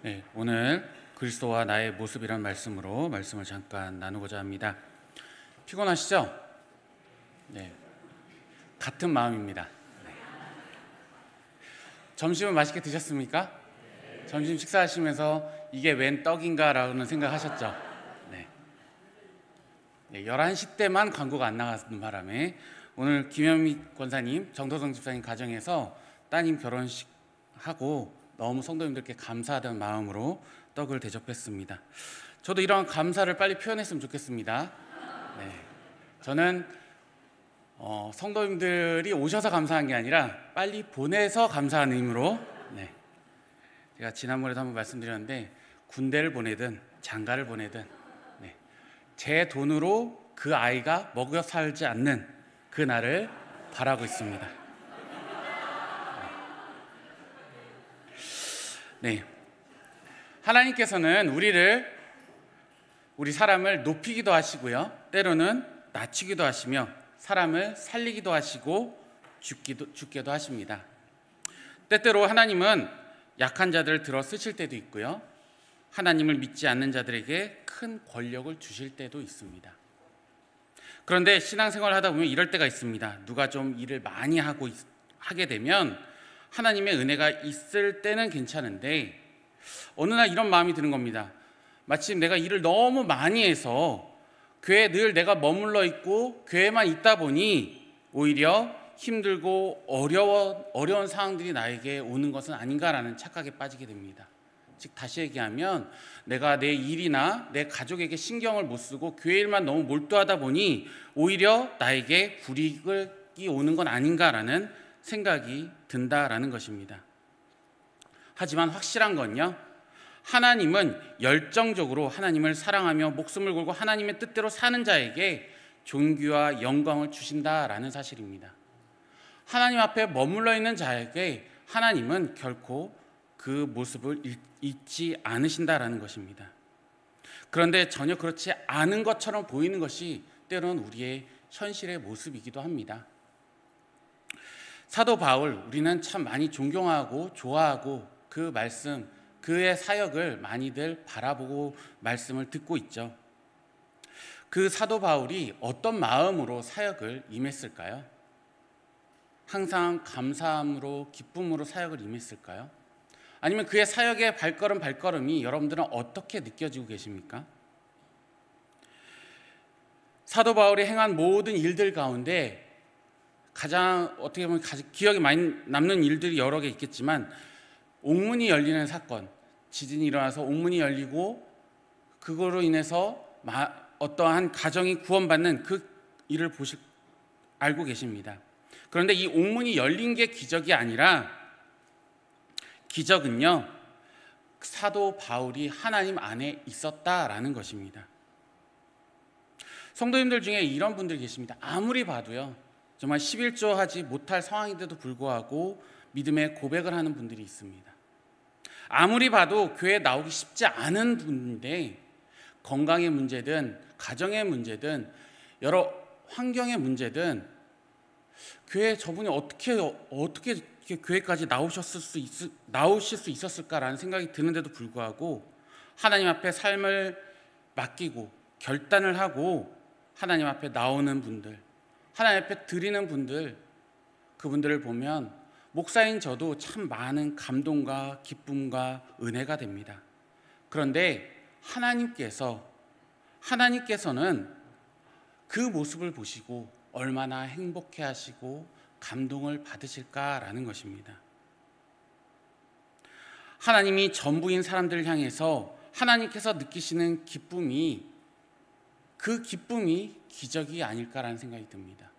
네, 오늘 그리스도와 나의 모습이란 말씀으로 말씀을 잠깐 나누고자 합니다. 피곤하시죠? 네, 같은 마음입니다. 네. 점심은 맛있게 드셨습니까? 점심 식사하시면서 이게 웬 떡인가 라는 생각하셨죠? 네. 11시 때만 광고가 안 나가는 바람에 오늘 김현미 권사님, 정도성 집사님 가정에서 따님 결혼식 하고 너무 성도님들께 감사하다는 마음으로 떡을 대접했습니다. 저도 이런 감사를 빨리 표현했으면 좋겠습니다. 네. 저는 성도님들이 오셔서 감사한 게 아니라 빨리 보내서 감사하는 의미로, 제가 지난번에도 한번 말씀드렸는데 군대를 보내든 장가를 보내든 제 돈으로 그 아이가 먹여 살지 않는 그 날을 바라고 있습니다. 네, 하나님께서는 우리 사람을 높이기도 하시고요, 때로는 낮추기도 하시며 사람을 살리기도 하시고 죽게도 하십니다. 때때로 하나님은 약한 자들을 들어 쓰실 때도 있고요, 하나님을 믿지 않는 자들에게 큰 권력을 주실 때도 있습니다. 그런데 신앙생활을 하다 보면 이럴 때가 있습니다. 누가 좀 일을 많이 하게 되면 하나님의 은혜가 있을 때는 괜찮은데 어느 날 이런 마음이 드는 겁니다. 마침 내가 일을 너무 많이 해서 교회에 늘 내가 머물러 있고 교회만 있다 보니 오히려 힘들고 어려운 상황들이 나에게 오는 것은 아닌가라는 착각에 빠지게 됩니다. 즉 다시 얘기하면 내가 내 일이나 내 가족에게 신경을 못 쓰고 교회 일만 너무 몰두하다 보니 오히려 나에게 불이익이 오는 건 아닌가라는 생각이 든다라는 것입니다. 하지만 확실한 건요, 하나님은 열정적으로 하나님을 사랑하며 목숨을 걸고 하나님의 뜻대로 사는 자에게 존귀와 영광을 주신다라는 사실입니다. 하나님 앞에 머물러 있는 자에게 하나님은 결코 그 모습을 잊지 않으신다라는 것입니다. 그런데 전혀 그렇지 않은 것처럼 보이는 것이 때로는 우리의 현실의 모습이기도 합니다. 사도 바울, 우리는 참 많이 존경하고 좋아하고 그 말씀, 그의 사역을 많이들 바라보고 말씀을 듣고 있죠. 그 사도 바울이 어떤 마음으로 사역을 임했을까요? 항상 감사함으로, 기쁨으로 사역을 임했을까요? 아니면 그의 사역의 발걸음이 여러분들은 어떻게 느껴지고 계십니까? 사도 바울이 행한 모든 일들 가운데 가장 어떻게 보면 기억에 많이 남는 일들이 여러 개 있겠지만, 옥문이 열리는 사건, 지진이 일어나서 옥문이 열리고 그거로 인해서 어떠한 가정이 구원받는 그 일을 알고 계십니다. 그런데 이 옥문이 열린 게 기적이 아니라, 기적은요, 사도 바울이 하나님 안에 있었다라는 것입니다. 성도님들 중에 이런 분들이 계십니다. 아무리 봐도요, 정말 11조 하지 못할 상황인데도 불구하고 믿음의 고백을 하는 분들이 있습니다. 아무리 봐도 교회에 나오기 쉽지 않은 분인데 건강의 문제든 가정의 문제든 여러 환경의 문제든 교회에 저분이 어떻게 교회까지 나오실 수 있었을까라는 생각이 드는데도 불구하고 하나님 앞에 삶을 맡기고 결단을 하고 하나님 앞에 나오는 분들, 하나님 앞에 드리는 분들, 그분들을 보면 목사인 저도 참 많은 감동과 기쁨과 은혜가 됩니다. 그런데 하나님께서는 그 모습을 보시고 얼마나 행복해 하시고 감동을 받으실까라는 것입니다. 하나님이 전부인 사람들을 향해서 하나님께서 느끼시는 기쁨이, 그 기쁨이 기적이 아닐까라는 생각이 듭니다.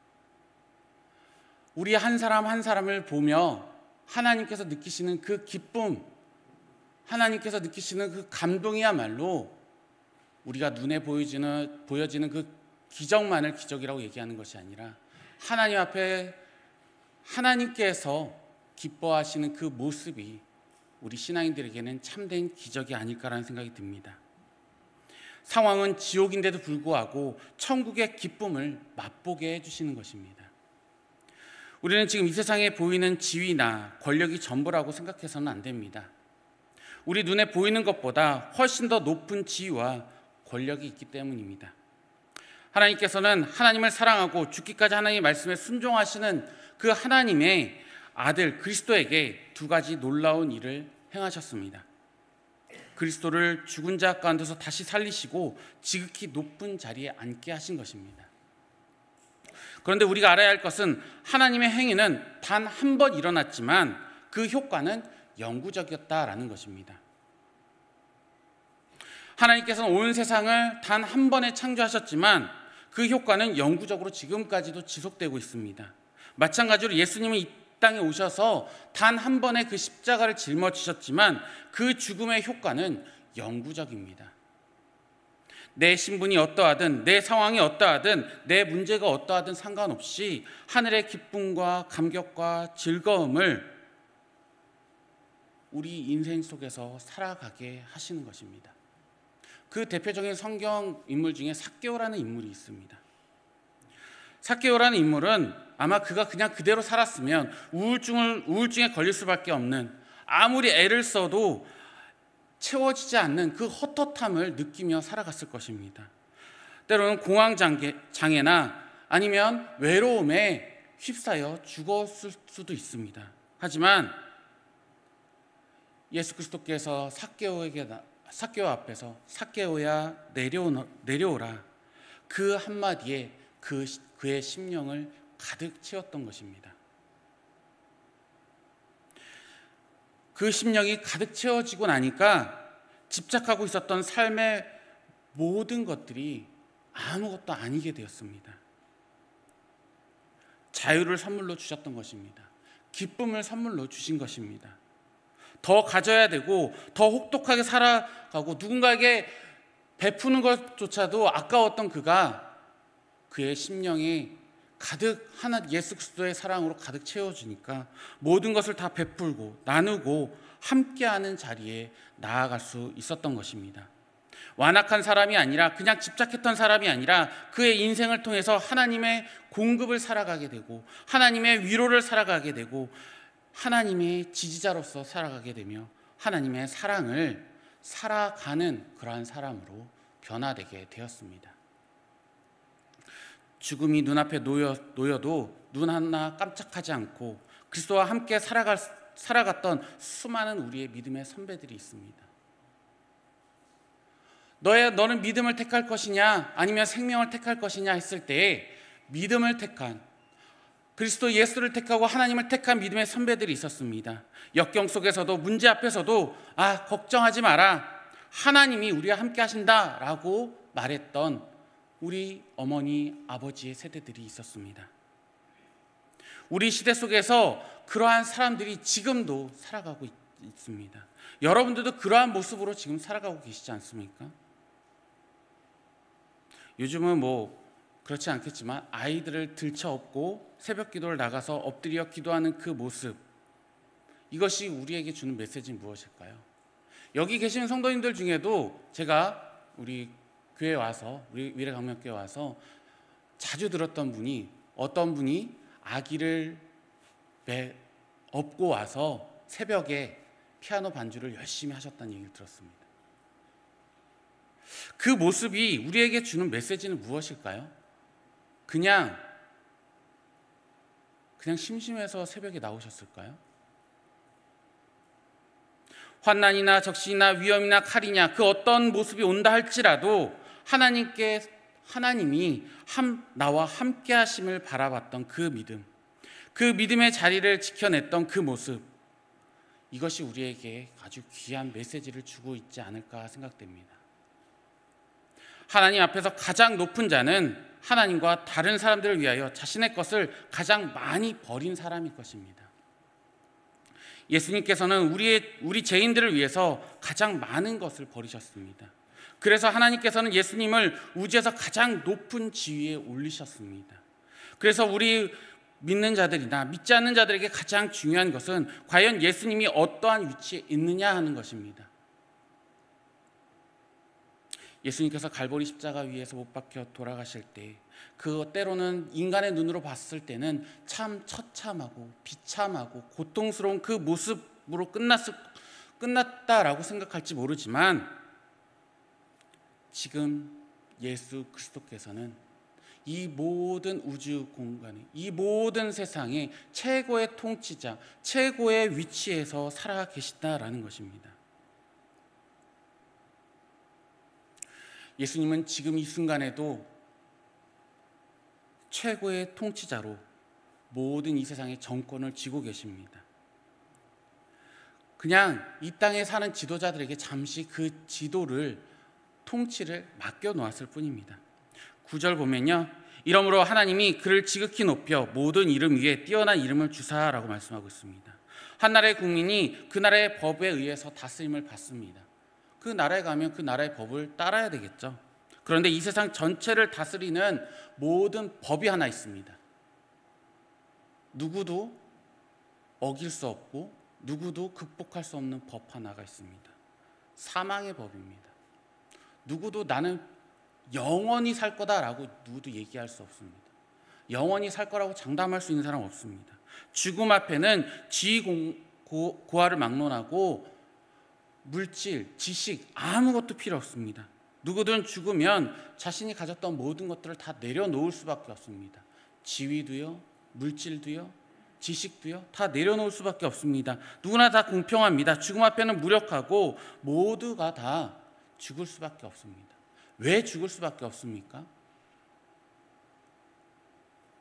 우리 한 사람 한 사람을 보며 하나님께서 느끼시는 그 기쁨, 하나님께서 느끼시는 그 감동이야말로 우리가 눈에 보여지는 그 기적만을 기적이라고 얘기하는 것이 아니라 하나님 앞에 하나님께서 기뻐하시는 그 모습이 우리 신앙인들에게는 참된 기적이 아닐까라는 생각이 듭니다. 상황은 지옥인데도 불구하고 천국의 기쁨을 맛보게 해주시는 것입니다. 우리는 지금 이 세상에 보이는 지위나 권력이 전부라고 생각해서는 안 됩니다. 우리 눈에 보이는 것보다 훨씬 더 높은 지위와 권력이 있기 때문입니다. 하나님께서는 하나님을 사랑하고 죽기까지 하나님의 말씀에 순종하시는 그 하나님의 아들 그리스도에게 두 가지 놀라운 일을 행하셨습니다. 그리스도를 죽은 자 가운데서 다시 살리시고 지극히 높은 자리에 앉게 하신 것입니다. 그런데 우리가 알아야 할 것은 하나님의 행위는 단 한 번 일어났지만 그 효과는 영구적이었다라는 것입니다. 하나님께서는 온 세상을 단 한 번에 창조하셨지만 그 효과는 영구적으로 지금까지도 지속되고 있습니다. 마찬가지로 예수님은 이 땅에 오셔서 단 한 번의 그 십자가를 짊어지셨지만 그 죽음의 효과는 영구적입니다. 내 신분이 어떠하든 내 상황이 어떠하든 내 문제가 어떠하든 상관없이 하늘의 기쁨과 감격과 즐거움을 우리 인생 속에서 살아가게 하시는 것입니다. 그 대표적인 성경 인물 중에 삭개오라는 인물이 있습니다. 삭개오라는 인물은 아마 그가 그냥 그대로 살았으면 우울증에 걸릴 수밖에 없는, 아무리 애를 써도 채워지지 않는 그 헛헛함을 느끼며 살아갔을 것입니다. 때로는 공황장애나 아니면 외로움에 휩싸여 죽었을 수도 있습니다. 하지만 예수 그리스도께서 삭개오 앞에서 삭개오야 내려오라, 그 한마디에 그의 심령을 가득 채웠던 것입니다. 그 심령이 가득 채워지고 나니까 집착하고 있었던 삶의 모든 것들이 아무것도 아니게 되었습니다. 자유를 선물로 주셨던 것입니다. 기쁨을 선물로 주신 것입니다. 더 가져야 되고 더 혹독하게 살아가고 누군가에게 베푸는 것조차도 아까웠던 그의 심령이 가득 예수 그리스도의 사랑으로 가득 채워지니까 모든 것을 다 베풀고 나누고 함께하는 자리에 나아갈 수 있었던 것입니다. 완악한 사람이 아니라, 그냥 집착했던 사람이 아니라 그의 인생을 통해서 하나님의 공급을 살아가게 되고 하나님의 위로를 살아가게 되고 하나님의 지지자로서 살아가게 되며 하나님의 사랑을 살아가는 그러한 사람으로 변화되게 되었습니다. 죽음이 눈앞에 놓여도 눈 하나 깜짝하지 않고 그리스도와 함께 살아갔던 수많은 우리의 믿음의 선배들이 있습니다. 너는 믿음을 택할 것이냐 아니면 생명을 택할 것이냐 했을 때 믿음을 택한, 그리스도 예수를 택하고 하나님을 택한 믿음의 선배들이 있었습니다. 역경 속에서도 문제 앞에서도 걱정하지 마라, 하나님이 우리와 함께 하신다라고 말했던 우리 어머니, 아버지의 세대들이 있었습니다. 우리 시대 속에서 그러한 사람들이 지금도 살아가고 있습니다. 여러분들도 그러한 모습으로 지금 살아가고 계시지 않습니까? 요즘은 그렇지 않겠지만 아이들을 들쳐업고 새벽 기도를 나가서 엎드려 기도하는 그 모습, 이것이 우리에게 주는 메시지는 무엇일까요? 여기 계신 성도님들 중에도 제가 우리 교회 와서, 우리 미래강명교회 와서 자주 들었던 분이, 어떤 분이 아기를 업고 와서 새벽에 피아노 반주를 열심히 하셨다는 얘기를 들었습니다. 그 모습이 우리에게 주는 메시지는 무엇일까요? 그냥 심심해서 새벽에 나오셨을까요? 환난이나 적신이나 위험이나 칼이냐 그 어떤 모습이 온다 할지라도 하나님이 나와 함께 하심을 바라봤던 그 믿음, 그 믿음의 자리를 지켜냈던 그 모습, 이것이 우리에게 아주 귀한 메시지를 주고 있지 않을까 생각됩니다. 하나님 앞에서 가장 높은 자는 하나님과 다른 사람들을 위하여 자신의 것을 가장 많이 버린 사람일 것입니다. 예수님께서는 우리 죄인들을 위해서 가장 많은 것을 버리셨습니다. 그래서 하나님께서는 예수님을 우주에서 가장 높은 지위에 올리셨습니다. 그래서 우리 믿는 자들이나 믿지 않는 자들에게 가장 중요한 것은 과연 예수님이 어떠한 위치에 있느냐 하는 것입니다. 예수님께서 갈보리 십자가 위에서 못 박혀 돌아가실 때, 때로는 인간의 눈으로 봤을 때는 참 처참하고 비참하고 고통스러운 그 모습으로 끝났다라고 생각할지 모르지만 지금 예수 그리스도께서는 이 모든 우주 공간에, 이 모든 세상의 최고의 통치자, 최고의 위치에서 살아 계시다라는 것입니다. 예수님은 지금 이 순간에도 최고의 통치자로 모든 이 세상의 정권을 쥐고 계십니다. 그냥 이 땅에 사는 지도자들에게 잠시 그 지도를, 통치를 맡겨 놓았을 뿐입니다. 9절 보면요, 이러므로 하나님이 그를 지극히 높여 모든 이름 위에 뛰어난 이름을 주사라고 말씀하고 있습니다. 한 나라의 국민이 그 나라의 법에 의해서 다스림을 받습니다. 그 나라에 가면 그 나라의 법을 따라야 되겠죠. 그런데 이 세상 전체를 다스리는 모든 법이 하나 있습니다. 누구도 어길 수 없고 누구도 극복할 수 없는 법 하나가 있습니다. 사망의 법입니다. 누구도 나는 영원히 살 거다라고 누구도 얘기할 수 없습니다. 영원히 살 거라고 장담할 수 있는 사람 없습니다. 죽음 앞에는 지위 고하를 막론하고 물질, 지식 아무것도 필요 없습니다. 누구든 죽으면 자신이 가졌던 모든 것들을 다 내려놓을 수밖에 없습니다. 지위도요, 물질도요, 지식도요, 다 내려놓을 수밖에 없습니다. 누구나 다 공평합니다. 죽음 앞에는 무력하고 모두가 다 죽을 수밖에 없습니다. 왜 죽을 수밖에 없습니까?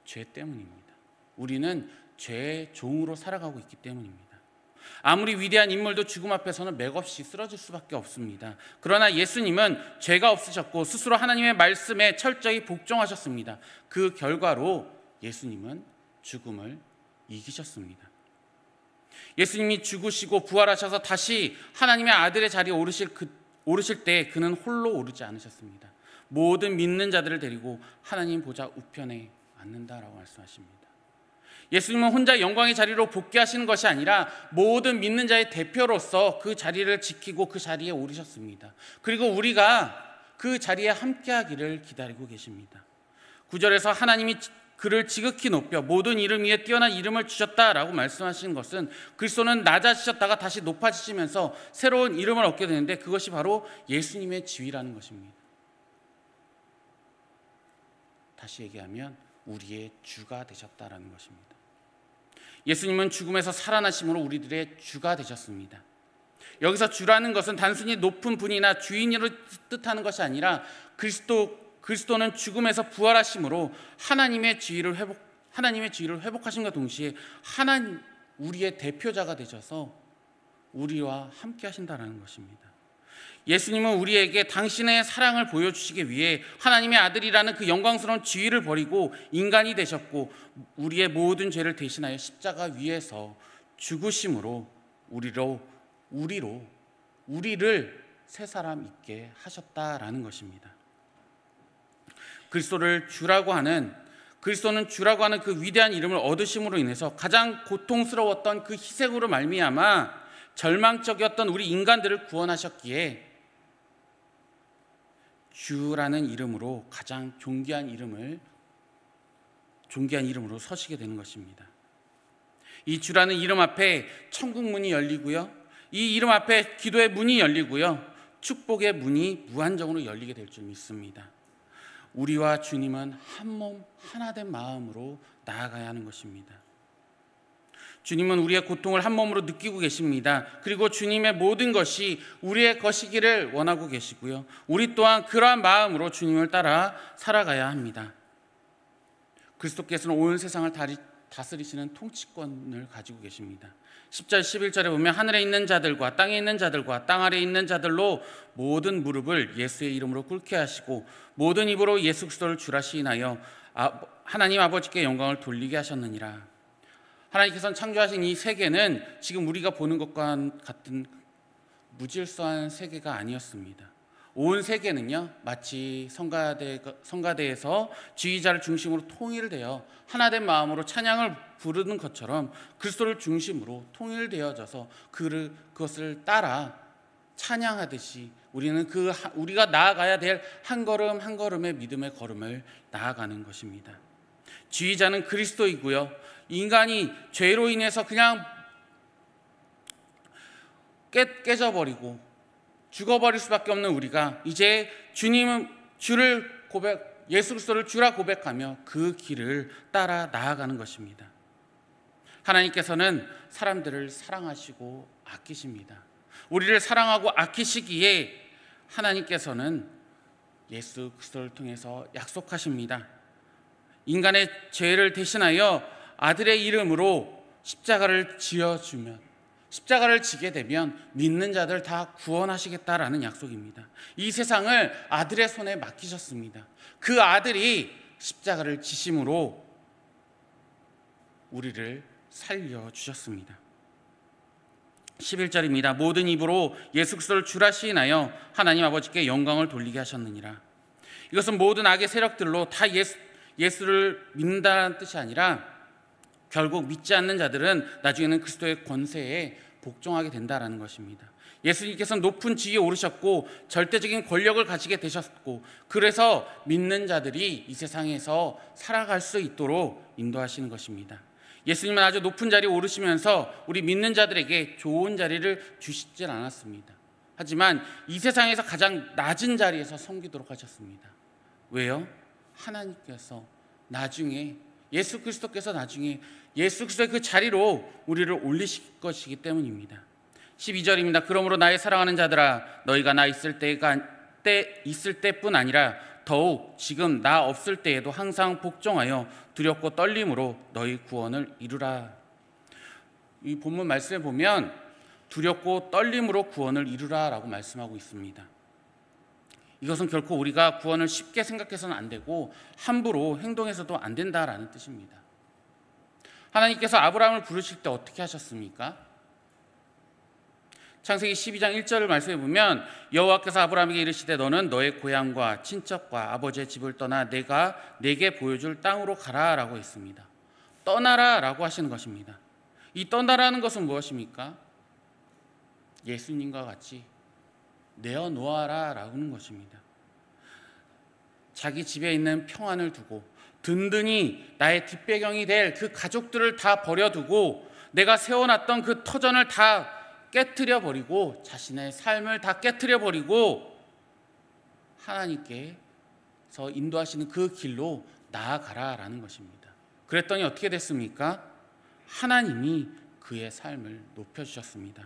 죄 때문입니다. 우리는 죄의 종으로 살아가고 있기 때문입니다. 아무리 위대한 인물도 죽음 앞에서는 맥없이 쓰러질 수밖에 없습니다. 그러나 예수님은 죄가 없으셨고 스스로 하나님의 말씀에 철저히 복종하셨습니다. 그 결과로 예수님은 죽음을 이기셨습니다. 예수님이 죽으시고 부활하셔서 다시 하나님의 아들의 자리에 오르실 때 그는 홀로 오르지 않으셨습니다. 모든 믿는 자들을 데리고 하나님 보좌 우편에 앉는다라고 말씀하십니다. 예수님은 혼자 영광의 자리로 복귀하시는 것이 아니라 모든 믿는 자의 대표로서 그 자리를 지키고 그 자리에 오르셨습니다. 그리고 우리가 그 자리에 함께하기를 기다리고 계십니다. 9절에서 하나님이 그를 지극히 높여 모든 이름 위에 뛰어난 이름을 주셨다라고 말씀하신 것은 그리스도는 낮아지셨다가 다시 높아지시면서 새로운 이름을 얻게 되는데 그것이 바로 예수님의 지위라는 것입니다. 다시 얘기하면 우리의 주가 되셨다라는 것입니다. 예수님은 죽음에서 살아나심으로 우리들의 주가 되셨습니다. 여기서 주라는 것은 단순히 높은 분이나 주인으로 뜻하는 것이 아니라 그리스도는 죽음에서 부활하심으로 하나님의 지위를 회복하심과 동시에 우리의 대표자가 되셔서 우리와 함께 하신다는 것입니다. 예수님은 우리에게 당신의 사랑을 보여주시기 위해 하나님의 아들이라는 그 영광스러운 지위를 버리고 인간이 되셨고 우리의 모든 죄를 대신하여 십자가 위에서 죽으심으로 우리를 새 사람 있게 하셨다라는 것입니다. 그리스도는 주라고 하는 그 위대한 이름을 얻으심으로 인해서 가장 고통스러웠던 그 희생으로 말미암아 절망적이었던 우리 인간들을 구원하셨기에 주라는 이름으로 가장 존귀한 이름으로 서시게 되는 것입니다. 이 주라는 이름 앞에 천국 문이 열리고요, 이 이름 앞에 기도의 문이 열리고요, 축복의 문이 무한정으로 열리게 될 줄 믿습니다. 우리와 주님은 한 몸 하나 된 마음으로 나아가야 하는 것입니다. 주님은 우리의 고통을 한 몸으로 느끼고 계십니다. 그리고 주님의 모든 것이 우리의 것이기를 원하고 계시고요, 우리 또한 그러한 마음으로 주님을 따라 살아가야 합니다. 그리스도께서는 온 세상을 다스리시는 통치권을 가지고 계십니다. 10절 11절에 보면 하늘에 있는 자들과 땅에 있는 자들과 땅 아래에 있는 자들로 모든 무릎을 예수의 이름으로 꿇게 하시고 모든 입으로 예수 그리스도를 주라 시인하여 하나님 아버지께 영광을 돌리게 하셨느니라. 하나님께서는 창조하신 이 세계는 지금 우리가 보는 것과 같은 무질서한 세계가 아니었습니다. 온 세계는요, 마치 성가대에서 지휘자를 중심으로 통일되어 하나된 마음으로 찬양을 부르는 것처럼 그리스도를 중심으로 통일되어져서 그것을 따라 찬양하듯이 우리는 우리가 나아가야 될 한 걸음 한 걸음의 믿음의 걸음을 나아가는 것입니다. 지휘자는 그리스도이고요, 인간이 죄로 인해서 그냥 깨져버리고 죽어버릴 수밖에 없는 우리가 이제 예수 그리스도를 주라 고백하며 그 길을 따라 나아가는 것입니다. 하나님께서는 사람들을 사랑하시고 아끼십니다. 우리를 사랑하고 아끼시기에 하나님께서는 예수 그리스도를 통해서 약속하십니다. 인간의 죄를 대신하여 아들의 이름으로 십자가를 지게 되면 믿는 자들 다 구원하시겠다라는 약속입니다. 이 세상을 아들의 손에 맡기셨습니다. 그 아들이 십자가를 지심으로 우리를 살려주셨습니다. 11절입니다. 모든 입으로 예수 그리스도를 주라 시인하여 하나님 아버지께 영광을 돌리게 하셨느니라. 이것은 모든 악의 세력들로 다 예수를 믿는다는 뜻이 아니라 결국 믿지 않는 자들은 나중에는 그리스도의 권세에 복종하게 된다는 것입니다. 예수님께서는 높은 지위에 오르셨고 절대적인 권력을 가지게 되셨고 그래서 믿는 자들이 이 세상에서 살아갈 수 있도록 인도하시는 것입니다. 예수님은 아주 높은 자리에 오르시면서 우리 믿는 자들에게 좋은 자리를 주시질 않았습니다. 하지만 이 세상에서 가장 낮은 자리에서 섬기도록 하셨습니다. 왜요? 하나님께서 나중에 예수 그리스도께서 나중에 예수 그리스도의 그 자리로 우리를 올리실 것이기 때문입니다. 12절입니다. 그러므로 나의 사랑하는 자들아 너희가 나 있을 때뿐 아니라 더욱 지금 나 없을 때에도 항상 복종하여 두렵고 떨림으로 너희 구원을 이루라. 이 본문 말씀에 보면 두렵고 떨림으로 구원을 이루라라고 말씀하고 있습니다. 이것은 결코 우리가 구원을 쉽게 생각해서는 안 되고 함부로 행동해서도 안 된다라는 뜻입니다. 하나님께서 아브라함을 부르실 때 어떻게 하셨습니까? 창세기 12장 1절을 말씀해 보면 여호와께서 아브라함에게 이르시되 너는 너의 고향과 친척과 아버지의 집을 떠나 내가 네게 보여줄 땅으로 가라라고 했습니다. 떠나라라고 하시는 것입니다. 이 떠나라는 것은 무엇입니까? 예수님과 같이 내어놓아라라는 것입니다. 자기 집에 있는 평안을 두고 든든히 나의 뒷배경이 될 그 가족들을 다 버려두고 내가 세워놨던 그 터전을 다 깨트려버리고 자신의 삶을 다 깨트려버리고 하나님께서 인도하시는 그 길로 나아가라라는 것입니다. 그랬더니 어떻게 됐습니까? 하나님이 그의 삶을 높여주셨습니다.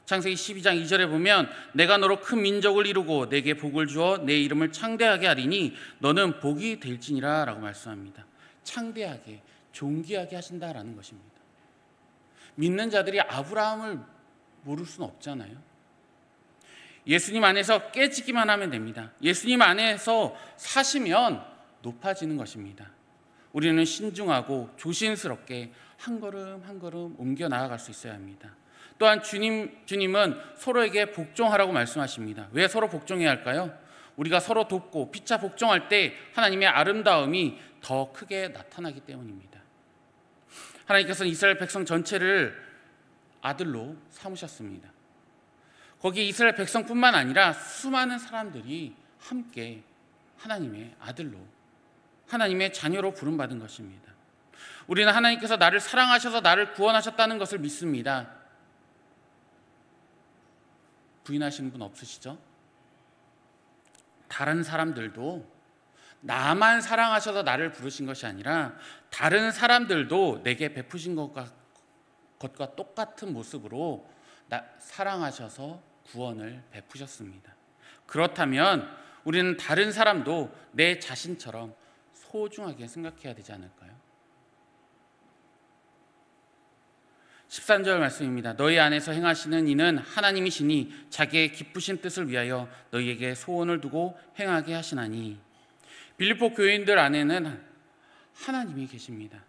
창세기 12장 2절에 보면 내가 너로 큰 민족을 이루고 내게 복을 주어 내 이름을 창대하게 하리니 너는 복이 될지니라 라고 말씀합니다. 창대하게 존귀하게 하신다라는 것입니다. 믿는 자들이 아브라함을 모를 수는 없잖아요. 예수님 안에서 깨지기만 하면 됩니다. 예수님 안에서 사시면 높아지는 것입니다. 우리는 신중하고 조심스럽게 한 걸음 한 걸음 옮겨 나아갈 수 있어야 합니다. 또한 주님은 서로에게 복종하라고 말씀하십니다. 왜 서로 복종해야 할까요? 우리가 서로 돕고 피차 복종할 때 하나님의 아름다움이 더 크게 나타나기 때문입니다. 하나님께서는 이스라엘 백성 전체를 아들로 삼으셨습니다. 거기 이스라엘 백성뿐만 아니라 수많은 사람들이 함께 하나님의 아들로 하나님의 자녀로 부름받은 것입니다. 우리는 하나님께서 나를 사랑하셔서 나를 구원하셨다는 것을 믿습니다. 부인하시는 분 없으시죠? 다른 사람들도 나만 사랑하셔서 나를 부르신 것이 아니라 다른 사람들도 내게 베푸신 것과 똑같은 모습으로 사랑하셔서 구원을 베푸셨습니다. 그렇다면 우리는 다른 사람도 내 자신처럼 소중하게 생각해야 되지 않을까요? 13절 말씀입니다. 너희 안에서 행하시는 이는 하나님이시니 자기의 기쁘신 뜻을 위하여 너희에게 소원을 두고 행하게 하시나니. 빌립보 교인들 안에는 하나님이 계십니다.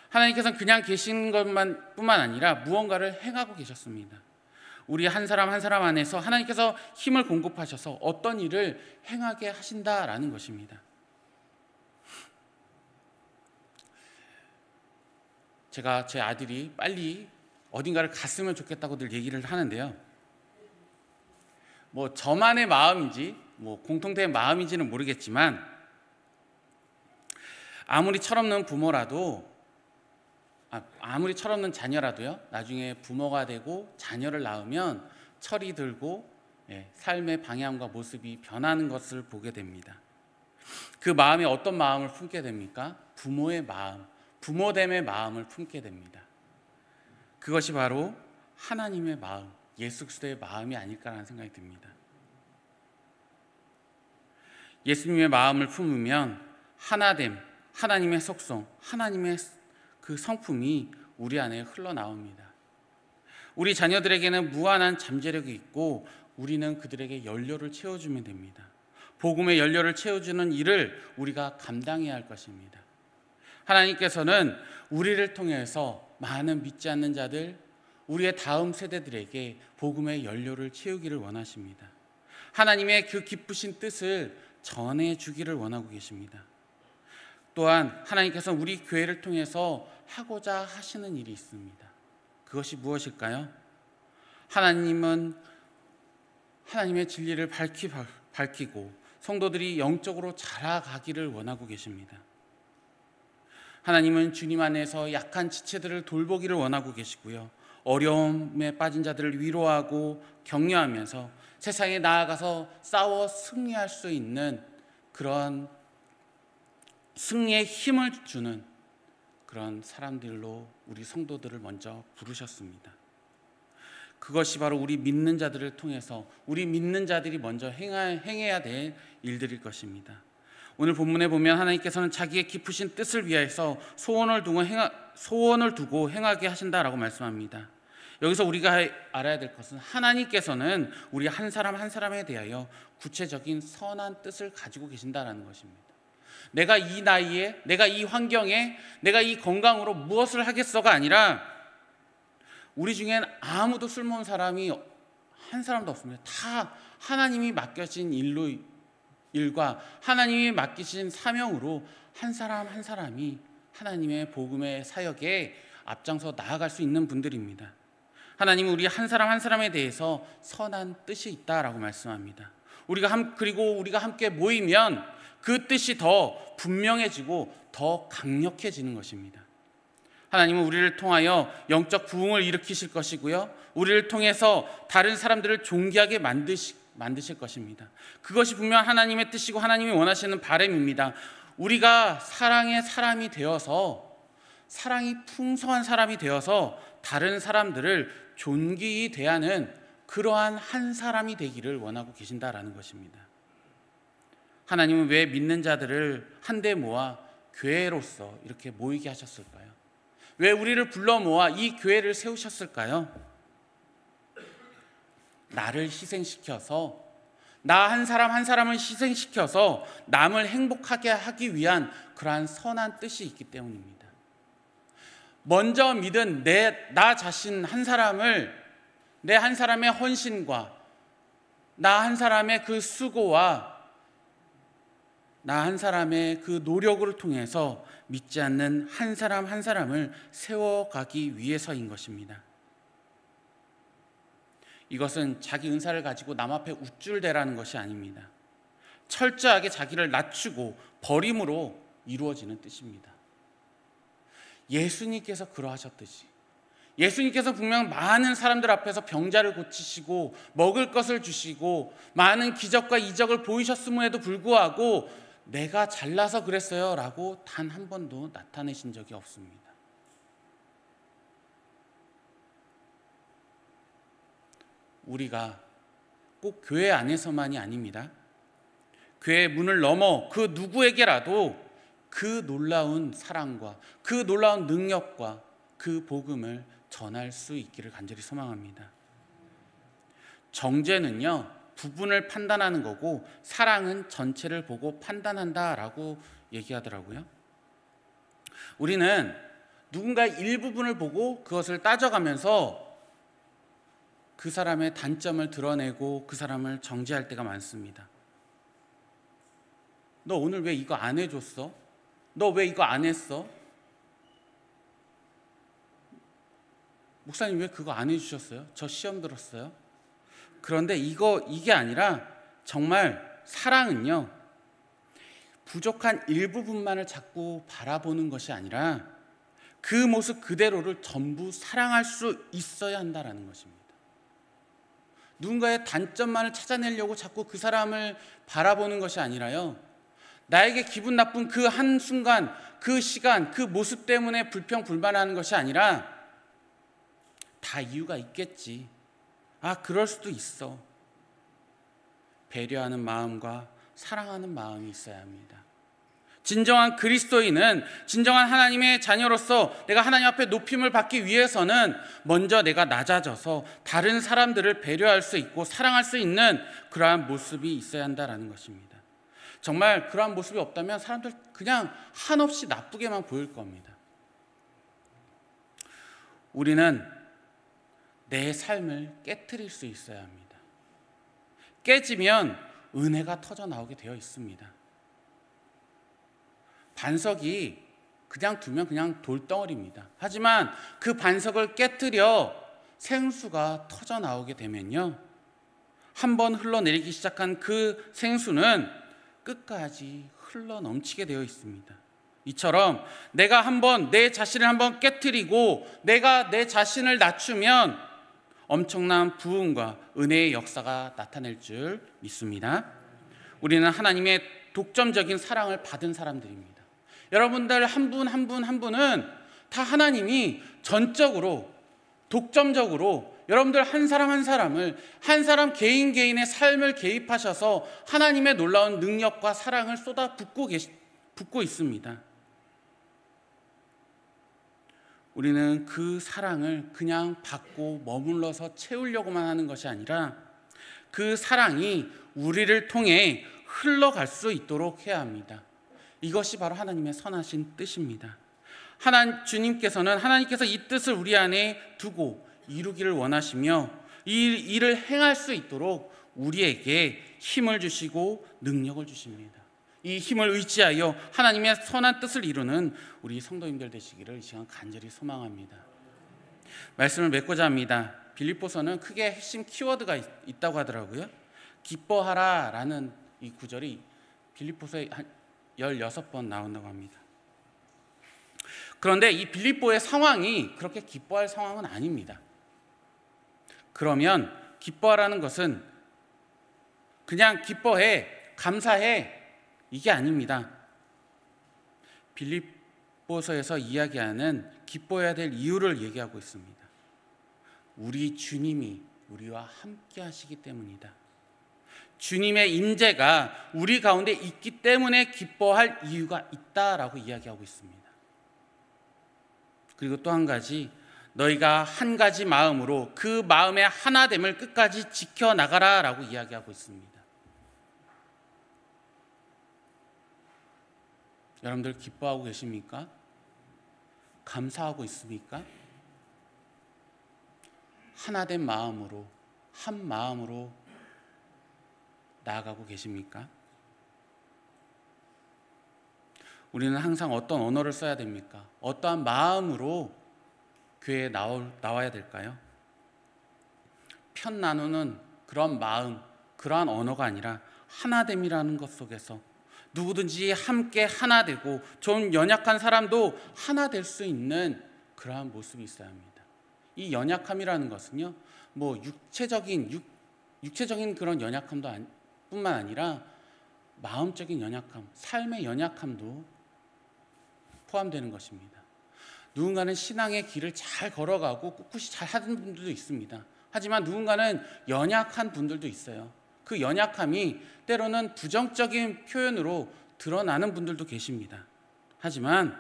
하나님께서는 그냥 계신 것뿐만 아니라 무언가를 행하고 계셨습니다. 우리 한 사람 한 사람 안에서 하나님께서 힘을 공급하셔서 어떤 일을 행하게 하신다라는 것입니다. 제가 제 아들이 빨리 어딘가를 갔으면 좋겠다고 늘 얘기를 하는데요. 뭐 저만의 마음인지 공통된 마음인지는 모르겠지만 아무리 철없는 부모라도 아무리 철없는 자녀라도요, 나중에 부모가 되고 자녀를 낳으면 철이 들고 삶의 방향과 모습이 변하는 것을 보게 됩니다. 그 마음이 어떤 마음을 품게 됩니까? 부모의 마음, 부모됨의 마음을 품게 됩니다. 그것이 바로 하나님의 마음, 예수 그리스도의 마음이 아닐까라는 생각이 듭니다. 예수님의 마음을 품으면 하나됨, 하나님의 속성, 하나님의 그 성품이 우리 안에 흘러나옵니다. 우리 자녀들에게는 무한한 잠재력이 있고 우리는 그들에게 연료를 채워주면 됩니다. 복음의 연료를 채워주는 일을 우리가 감당해야 할 것입니다. 하나님께서는 우리를 통해서 많은 믿지 않는 자들, 우리의 다음 세대들에게 복음의 연료를 채우기를 원하십니다. 하나님의 그 기쁘신 뜻을 전해주기를 원하고 계십니다. 또한 하나님께서는 우리 교회를 통해서 하고자 하시는 일이 있습니다. 그것이 무엇일까요? 하나님은 하나님의 진리를 밝히고 성도들이 영적으로 자라가기를 원하고 계십니다. 하나님은 주님 안에서 약한 지체들을 돌보기를 원하고 계시고요. 어려움에 빠진 자들을 위로하고 격려하면서 세상에 나아가서 싸워 승리할 수 있는 그런 승리의 힘을 주는 그런 사람들로 우리 성도들을 먼저 부르셨습니다. 그것이 바로 우리 믿는 자들을 통해서 우리 믿는 자들이 먼저 행해야 될 일들일 것입니다. 오늘 본문에 보면 하나님께서는 자기의 깊으신 뜻을 위하여서 소원을 두고 행하게 하신다라고 말씀합니다. 여기서 우리가 알아야 될 것은 하나님께서는 우리 한 사람 한 사람에 대하여 구체적인 선한 뜻을 가지고 계신다라는 것입니다. 내가 이 나이에, 내가 이 환경에, 내가 이 건강으로 무엇을 하겠어가 아니라 우리 중엔 아무도 쓸모없는 사람이 한 사람도 없습니다. 다 하나님이 맡겨진 일과 하나님이 맡기신 사명으로 한 사람 한 사람이 하나님의 복음의 사역에 앞장서 나아갈 수 있는 분들입니다. 하나님은 우리 한 사람 한 사람에 대해서 선한 뜻이 있다라고 말씀합니다. 그리고 우리가 함께 모이면 그 뜻이 더 분명해지고 더 강력해지는 것입니다. 하나님은 우리를 통하여 영적 부흥을 일으키실 것이고요, 우리를 통해서 다른 사람들을 존귀하게 만드실 것입니다. 그것이 분명 하나님의 뜻이고 하나님이 원하시는 바람입니다. 우리가 사랑의 사람이 되어서, 사랑이 풍성한 사람이 되어서 다른 사람들을 존귀히 대하는 그러한 한 사람이 되기를 원하고 계신다라는 것입니다. 하나님은 왜 믿는 자들을 한데 모아 교회로서 이렇게 모이게 하셨을까요? 왜 우리를 불러 모아 이 교회를 세우셨을까요? 나를 희생시켜서, 나 한 사람 한 사람을 희생시켜서 남을 행복하게 하기 위한 그러한 선한 뜻이 있기 때문입니다. 먼저 믿은 나 자신 한 사람을, 내 한 사람의 헌신과 나 한 사람의 그 수고와 나 한 사람의 그 노력을 통해서 믿지 않는 한 사람 한 사람을 세워가기 위해서인 것입니다. 이것은 자기 은사를 가지고 남 앞에 우쭐대라는 것이 아닙니다. 철저하게 자기를 낮추고 버림으로 이루어지는 뜻입니다. 예수님께서 그러하셨듯이, 예수님께서 분명 많은 사람들 앞에서 병자를 고치시고 먹을 것을 주시고 많은 기적과 이적을 보이셨음에도 불구하고 내가 잘나서 그랬어요 라고 단 한 번도 나타내신 적이 없습니다. 우리가 꼭 교회 안에서만이 아닙니다. 교회 문을 넘어 그 누구에게라도 그 놀라운 사랑과 그 놀라운 능력과 그 복음을 전할 수 있기를 간절히 소망합니다. 정죄는요, 부분을 판단하는 거고 사랑은 전체를 보고 판단한다라고 얘기하더라고요. 우리는 누군가 일부분을 보고 그것을 따져가면서 그 사람의 단점을 드러내고 그 사람을 정죄할 때가 많습니다. 너 오늘 왜 이거 안 해줬어? 너 왜 이거 안 했어? 목사님 왜 그거 안 해주셨어요? 저 시험 들었어요. 그런데 이게 아니라 정말 사랑은요, 부족한 일부분만을 자꾸 바라보는 것이 아니라 그 모습 그대로를 전부 사랑할 수 있어야 한다는 것입니다. 누군가의 단점만을 찾아내려고 자꾸 그 사람을 바라보는 것이 아니라요, 나에게 기분 나쁜 그 한순간, 그 시간, 그 모습 때문에 불평불만하는 것이 아니라 다 이유가 있겠지. 아, 그럴 수도 있어. 배려하는 마음과 사랑하는 마음이 있어야 합니다. 진정한 그리스도인은, 진정한 하나님의 자녀로서 내가 하나님 앞에 높임을 받기 위해서는 먼저 내가 낮아져서 다른 사람들을 배려할 수 있고 사랑할 수 있는 그러한 모습이 있어야 한다는 것입니다. 정말 그러한 모습이 없다면 사람들 그냥 한없이 나쁘게만 보일 겁니다. 우리는 내 삶을 깨트릴 수 있어야 합니다. 깨지면 은혜가 터져 나오게 되어 있습니다. 반석이 그냥 두면 그냥 돌덩어리입니다. 하지만 그 반석을 깨트려 생수가 터져 나오게 되면요, 한번 흘러내리기 시작한 그 생수는 끝까지 흘러 넘치게 되어 있습니다. 이처럼 내가 한번 내 자신을 한번 깨트리고 내가 내 자신을 낮추면 엄청난 부흥과 은혜의 역사가 나타날 줄 믿습니다. 우리는 하나님의 독점적인 사랑을 받은 사람들입니다. 여러분들 한 분 한 분 한 분은 다 하나님이 전적으로 독점적으로 여러분들 한 사람 한 사람을, 한 사람 개인 개인의 삶을 개입하셔서 하나님의 놀라운 능력과 사랑을 쏟아 붓고 있습니다. 우리는 그 사랑을 그냥 받고 머물러서 채우려고만 하는 것이 아니라 그 사랑이 우리를 통해 흘러갈 수 있도록 해야 합니다. 이것이 바로 하나님의 선하신 뜻입니다. 하나님께서 이 뜻을 우리 안에 두고 이루기를 원하시며 이 일을 행할 수 있도록 우리에게 힘을 주시고 능력을 주십니다. 이 힘을 의지하여 하나님의 선한 뜻을 이루는 우리 성도님들 되시기를 이 시간 간절히 소망합니다. 말씀을 맺고자 합니다. 빌립보서는 크게 핵심 키워드가 있다고 하더라고요. 기뻐하라 라는 이 구절이 빌립보서에 한 16번 나온다고 합니다. 그런데 이 빌립보의 상황이 그렇게 기뻐할 상황은 아닙니다. 그러면 기뻐하라는 것은 그냥 기뻐해, 감사해, 이게 아닙니다. 빌립보서에서 이야기하는 기뻐해야 될 이유를 얘기하고 있습니다. 우리 주님이 우리와 함께 하시기 때문이다. 주님의 임재가 우리 가운데 있기 때문에 기뻐할 이유가 있다라고 이야기하고 있습니다. 그리고 또 한 가지, 너희가 한 가지 마음으로 그 마음의 하나됨을 끝까지 지켜나가라 라고 이야기하고 있습니다. 여러분들 기뻐하고 계십니까? 감사하고 있습니까? 하나된 마음으로, 한 마음으로 나아가고 계십니까? 우리는 항상 어떤 언어를 써야 됩니까? 어떠한 마음으로 교회에 나와야 될까요? 편 나누는 그런 마음, 그러한 언어가 아니라 하나됨이라는 것 속에서 누구든지 함께 하나 되고 좀 연약한 사람도 하나 될 수 있는 그러한 모습이 있어야 합니다. 이 연약함이라는 것은요, 뭐 육체적인 그런 연약함도 뿐만 아니라 마음적인 연약함, 삶의 연약함도 포함되는 것입니다. 누군가는 신앙의 길을 잘 걸어가고 꿋꿋이 잘 하는 분들도 있습니다. 하지만 누군가는 연약한 분들도 있어요. 그 연약함이 때로는 부정적인 표현으로 드러나는 분들도 계십니다. 하지만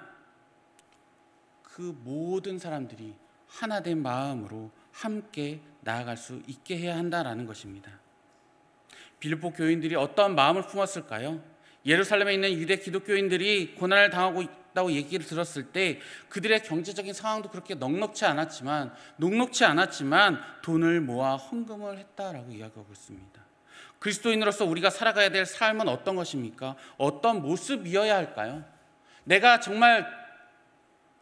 그 모든 사람들이 하나된 마음으로 함께 나아갈 수 있게 해야 한다는 것입니다. 빌립보 교인들이 어떠한 마음을 품었을까요? 예루살렘에 있는 유대 기독교인들이 고난을 당하고 있다고 얘기를 들었을 때 그들의 경제적인 상황도 그렇게 녹록치 않았지만 돈을 모아 헌금을 했다라고 이야기하고 있습니다. 그리스도인으로서 우리가 살아가야 될 삶은 어떤 것입니까? 어떤 모습이어야 할까요? 내가 정말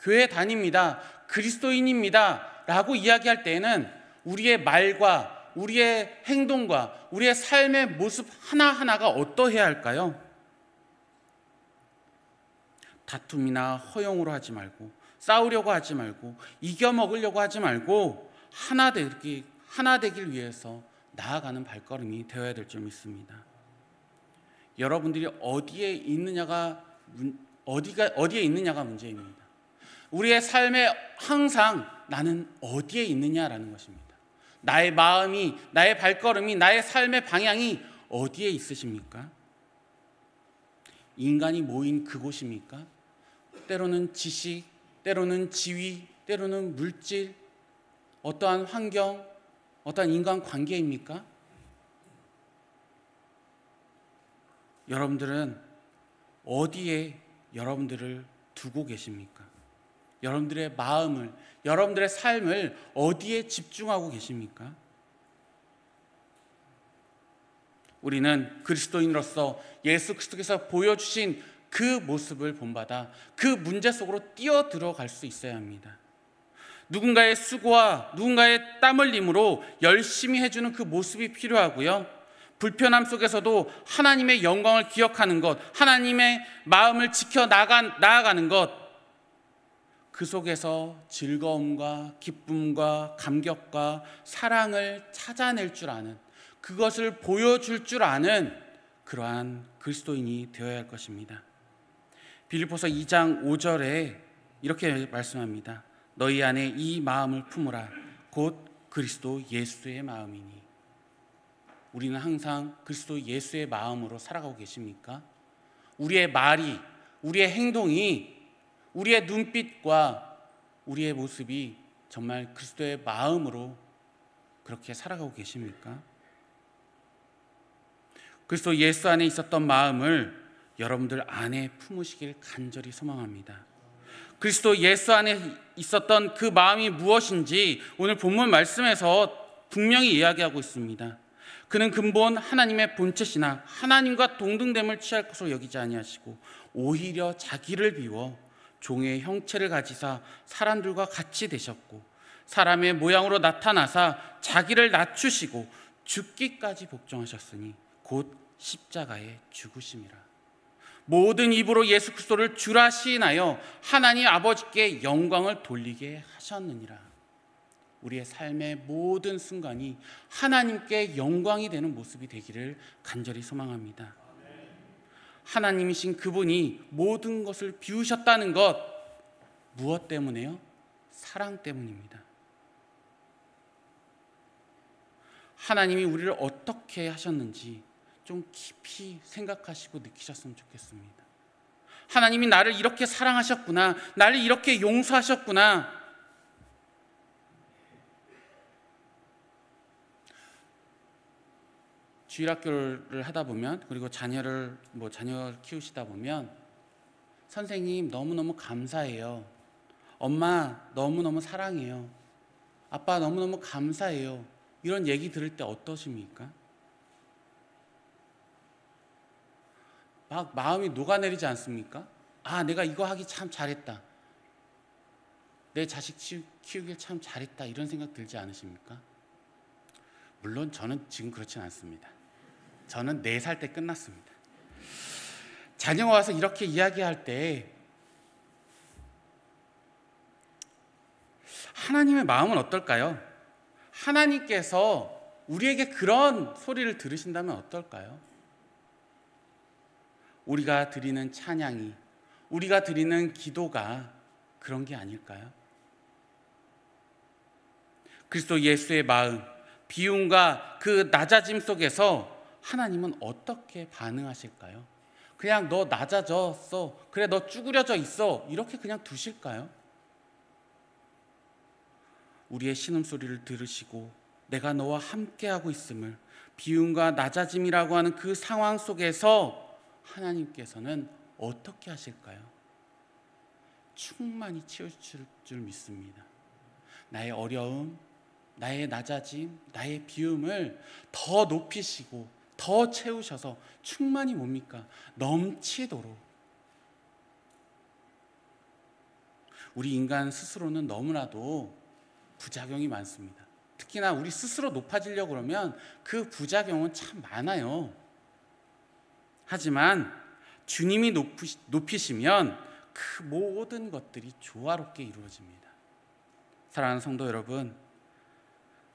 교회 다닙니다, 그리스도인입니다 라고 이야기할 때에는 우리의 말과 우리의 행동과 우리의 삶의 모습 하나하나가 어떠해야 할까요? 다툼이나 허용으로 하지 말고, 싸우려고 하지 말고, 이겨먹으려고 하지 말고 하나 되길 위해서 나아가는 발걸음이 되어야 될 줄 믿습니다. 여러분들이 어디에 있느냐가 문제입니다. 우리의 삶에 항상 나는 어디에 있느냐라는 것입니다. 나의 마음이, 나의 발걸음이, 나의 삶의 방향이 어디에 있으십니까? 인간이 모인 그곳입니까? 때로는 지식, 때로는 지위, 때로는 물질, 어떠한 환경, 어떠한 인간관계입니까? 여러분들은 어디에 여러분들을 두고 계십니까? 여러분들의 마음을, 여러분들의 삶을 어디에 집중하고 계십니까? 우리는 그리스도인으로서 예수 그리스도께서 보여주신 그 모습을 본받아 그 문제 속으로 뛰어들어갈 수 있어야 합니다. 누군가의 수고와 누군가의 땀 흘림으로 열심히 해주는 그 모습이 필요하고요. 불편함 속에서도 하나님의 영광을 기억하는 것, 하나님의 마음을 지켜 나아가는 것, 그 속에서 즐거움과 기쁨과 감격과 사랑을 찾아낼 줄 아는, 그것을 보여줄 줄 아는 그러한 그리스도인이 되어야 할 것입니다. 빌립보서 2장 5절에 이렇게 말씀합니다. 너희 안에 이 마음을 품으라. 곧 그리스도 예수의 마음이니. 우리는 항상 그리스도 예수의 마음으로 살아가고 계십니까? 우리의 말이, 우리의 행동이, 우리의 눈빛과 우리의 모습이 정말 그리스도의 마음으로 그렇게 살아가고 계십니까? 그리스도 예수 안에 있었던 마음을 여러분들 안에 품으시길 간절히 소망합니다. 그리스도 예수 안에 있었던 그 마음이 무엇인지 오늘 본문 말씀에서 분명히 이야기하고 있습니다. 그는 근본 하나님의 본체시나 하나님과 동등됨을 취할 것으로 여기지 아니하시고 오히려 자기를 비워 종의 형체를 가지사 사람들과 같이 되셨고 사람의 모양으로 나타나사 자기를 낮추시고 죽기까지 복종하셨으니 곧 십자가에 죽으심이라. 모든 입으로 예수 그리스도를 주라 시인하여 하나님 아버지께 영광을 돌리게 하셨느니라. 우리의 삶의 모든 순간이 하나님께 영광이 되는 모습이 되기를 간절히 소망합니다. 하나님이신 그분이 모든 것을 비우셨다는 것, 무엇 때문에요? 사랑 때문입니다. 하나님이 우리를 어떻게 하셨는지 좀 깊이 생각하시고 느끼셨으면 좋겠습니다. 하나님이 나를 이렇게 사랑하셨구나, 나를 이렇게 용서하셨구나. 주일학교를 하다 보면, 그리고 자녀를 키우시다 보면 선생님 너무너무 감사해요, 엄마 너무너무 사랑해요, 아빠 너무너무 감사해요, 이런 얘기 들을 때 어떠십니까? 막 마음이 녹아내리지 않습니까? 아, 내가 이거 하기 참 잘했다, 내 자식 키우길 참 잘했다, 이런 생각 들지 않으십니까? 물론 저는 지금 그렇진 않습니다. 저는 4살 때 끝났습니다. 자녀가 와서 이렇게 이야기할 때 하나님의 마음은 어떨까요? 하나님께서 우리에게 그런 소리를 들으신다면 어떨까요? 우리가 드리는 찬양이, 우리가 드리는 기도가 그런 게 아닐까요? 그리스도 예수의 마음, 비움과 그 낮아짐 속에서 하나님은 어떻게 반응하실까요? 그냥 너 낮아졌어, 그래 너 쭈그려져 있어, 이렇게 그냥 두실까요? 우리의 신음소리를 들으시고 내가 너와 함께하고 있음을, 비움과 낮아짐이라고 하는 그 상황 속에서 하나님께서는 어떻게 하실까요? 충만히 채우실 줄 믿습니다. 나의 어려움, 나의 낮아짐, 나의 비움을 더 높이시고 더 채우셔서 충만히 뭡니까? 넘치도록. 우리 인간 스스로는 너무나도 부작용이 많습니다. 특히나 우리 스스로 높아지려고 그러면 그 부작용은 참 많아요. 하지만 주님이 높이시면 그 모든 것들이 조화롭게 이루어집니다. 사랑하는 성도 여러분,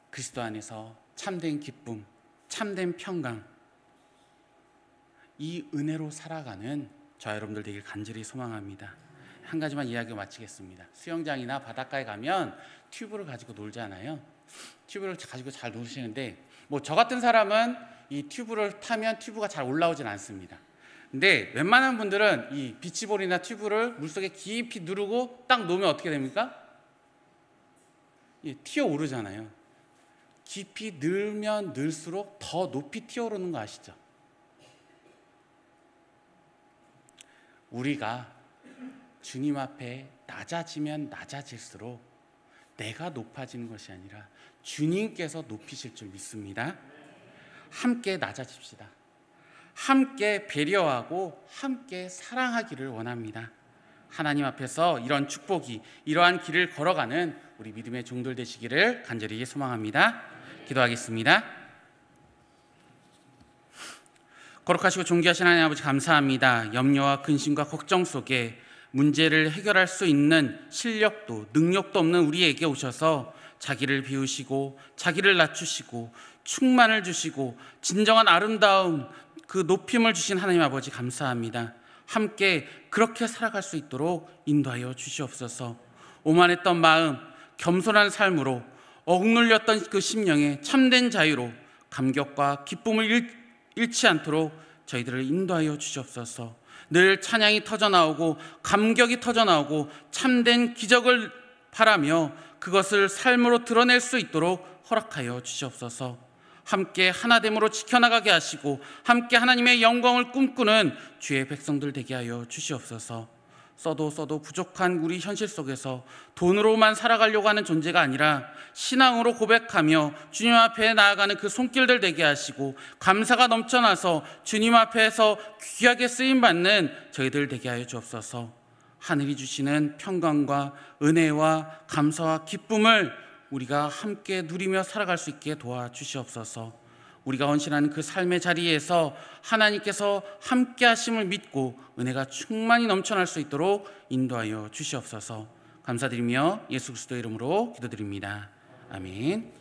그리스도 안에서 참된 기쁨, 참된 평강, 이 은혜로 살아가는 저와 여러분들 되길 간절히 소망합니다. 한 가지만 이야기 마치겠습니다. 수영장이나 바닷가에 가면 튜브를 가지고 놀잖아요. 튜브를 가지고 잘 노시는데 저 같은 사람은 이 튜브를 타면 튜브가 잘 올라오진 않습니다. 근데 웬만한 분들은 이 비치볼이나 튜브를 물속에 깊이 누르고 딱 놓으면 어떻게 됩니까? 튀어오르잖아요. 깊이 넣으면 넣을수록 더 높이 튀어오르는 거 아시죠? 우리가 주님 앞에 낮아지면 낮아질수록 내가 높아지는 것이 아니라 주님께서 높이실 줄 믿습니다. 함께 낮아집시다. 함께 배려하고 함께 사랑하기를 원합니다. 하나님 앞에서 이런 축복이, 이러한 길을 걸어가는 우리 믿음의 종들 되시기를 간절히 소망합니다. 기도하겠습니다. 거룩하시고 존귀하신 하나님 아버지, 감사합니다. 염려와 근심과 걱정 속에 문제를 해결할 수 있는 실력도 능력도 없는 우리에게 오셔서 자기를 비우시고 자기를 낮추시고 충만을 주시고 진정한 아름다움, 그 높임을 주신 하나님 아버지, 감사합니다. 함께 그렇게 살아갈 수 있도록 인도하여 주시옵소서. 오만했던 마음, 겸손한 삶으로, 억눌렸던 그 심령에 참된 자유로 감격과 기쁨을 잃지 않도록 저희들을 인도하여 주시옵소서. 늘 찬양이 터져나오고 감격이 터져나오고 참된 기적을 바라며 그것을 삶으로 드러낼 수 있도록 허락하여 주시옵소서. 함께 하나됨으로 지켜나가게 하시고 함께 하나님의 영광을 꿈꾸는 주의 백성들 되게 하여 주시옵소서. 써도 부족한 우리 현실 속에서 돈으로만 살아가려고 하는 존재가 아니라 신앙으로 고백하며 주님 앞에 나아가는 그 손길들 되게 하시고 감사가 넘쳐나서 주님 앞에서 귀하게 쓰임받는 저희들 되게 하여 주옵소서. 하늘이 주시는 평강과 은혜와 감사와 기쁨을 우리가 함께 누리며 살아갈 수 있게 도와주시옵소서. 우리가 헌신하는 그 삶의 자리에서 하나님께서 함께 하심을 믿고 은혜가 충만히 넘쳐날 수 있도록 인도하여 주시옵소서. 감사드리며 예수 그리스도의 이름으로 기도드립니다. 아멘.